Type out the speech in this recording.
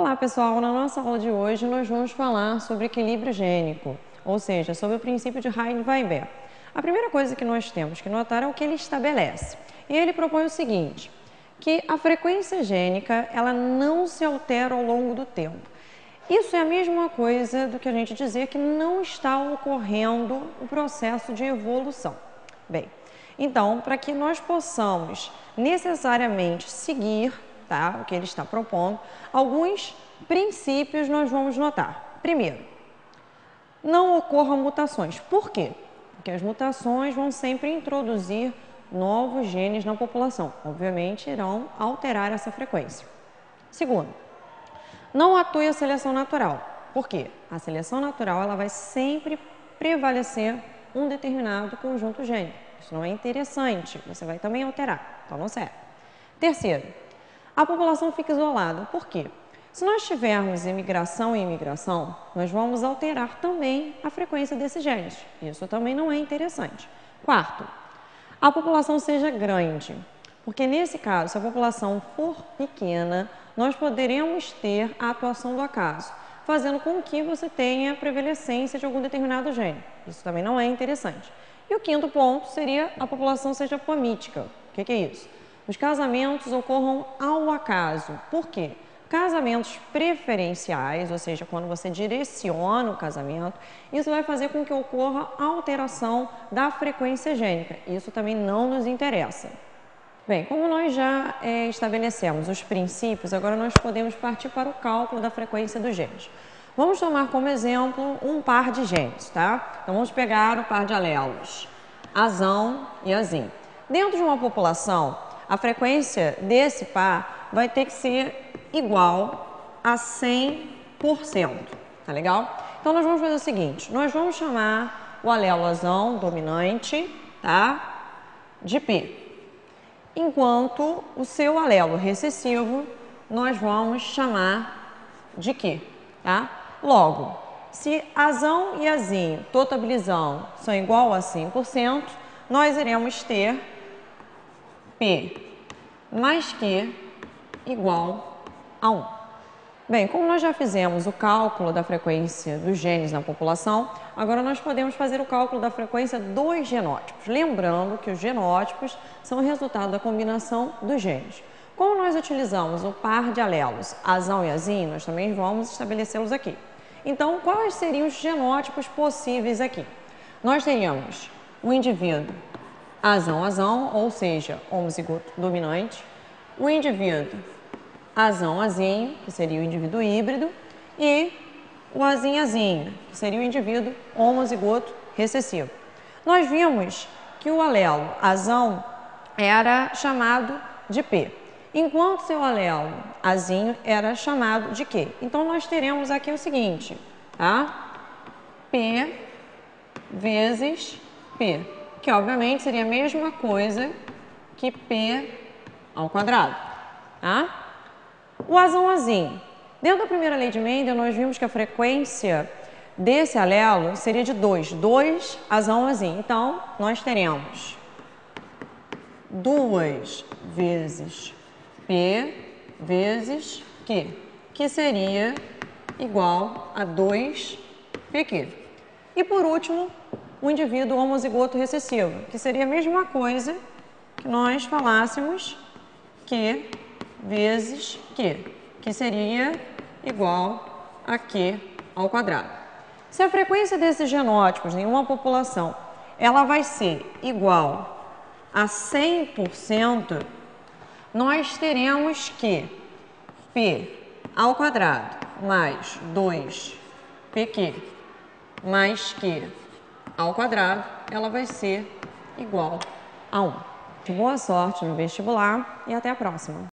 Olá pessoal, na nossa aula de hoje nós vamos falar sobre equilíbrio gênico, ou seja, sobre o princípio de Heisenberg. A primeira coisa que nós temos que notar é o que ele estabelece. E ele propõe o seguinte, que a frequência gênica ela não se altera ao longo do tempo. Isso é a mesma coisa do que a gente dizer que não está ocorrendo o processo de evolução. Bem, então, para que nós possamos necessariamente seguir o que ele está propondo, alguns princípios nós vamos notar. Primeiro, não ocorram mutações. Por quê? Porque as mutações vão sempre introduzir novos genes na população. Obviamente, irão alterar essa frequência. Segundo, não atue a seleção natural. Por quê? A seleção natural ela vai sempre prevalecer um determinado conjunto gênico. Isso não é interessante, você vai também alterar, então não serve. Terceiro, a população fica isolada. Por quê? Se nós tivermos imigração e imigração, nós vamos alterar também a frequência desses genes. Isso também não é interessante. Quarto, a população seja grande, porque nesse caso, se a população for pequena, nós poderemos ter a atuação do acaso, fazendo com que você tenha prevalecência de algum determinado gene. Isso também não é interessante. E o quinto ponto seria a população seja pomítica. O que é isso? Os casamentos ocorram ao acaso. Por quê? Casamentos preferenciais, ou seja, quando você direciona o casamento, isso vai fazer com que ocorra alteração da frequência gênica. Isso também não nos interessa. Bem, como nós já estabelecemos os princípios, agora nós podemos partir para o cálculo da frequência dos genes. Vamos tomar como exemplo um par de genes, tá? Então vamos pegar o par de alelos, azão e azim. Dentro de uma população, a frequência desse par vai ter que ser igual a 100%, tá legal? Então nós vamos fazer o seguinte, nós vamos chamar o alelo azão dominante, tá? De P. Enquanto o seu alelo recessivo nós vamos chamar de Q, tá? Logo, se azão e azinho totalizando são igual a 100%, nós iremos ter P mais Q igual a 1. Bem, como nós já fizemos o cálculo da frequência dos genes na população, agora nós podemos fazer o cálculo da frequência dos genótipos. Lembrando que os genótipos são o resultado da combinação dos genes. Como nós utilizamos o par de alelos azão e azinho, nós também vamos estabelecê-los aqui. Então, quais seriam os genótipos possíveis aqui? Nós teríamos o indivíduo azão-azão, ou seja, homozigoto dominante, o indivíduo azão-azinho, que seria o indivíduo híbrido, e o azinho-azinho, que seria o indivíduo homozigoto recessivo. Nós vimos que o alelo azão era chamado de P, enquanto seu alelo azinho era chamado de Q. Então, nós teremos aqui o seguinte, tá? P vezes P, que obviamente seria a mesma coisa que P ao quadrado, tá? O azão-azinho. Dentro da primeira lei de Mendel, nós vimos que a frequência desse alelo seria de 2 azão-azinho. Então, nós teremos 2 vezes P vezes Q, que seria igual a 2PQ. E por último, o indivíduo homozigoto recessivo, que seria a mesma coisa que nós falássemos Q vezes Q, que seria igual a Q ao quadrado. Se a frequência desses genótipos em uma população ela vai ser igual a 100%, nós teremos que P ao quadrado mais 2PQ mais Q ao quadrado, ela vai ser igual a 1. Boa sorte no vestibular e até a próxima!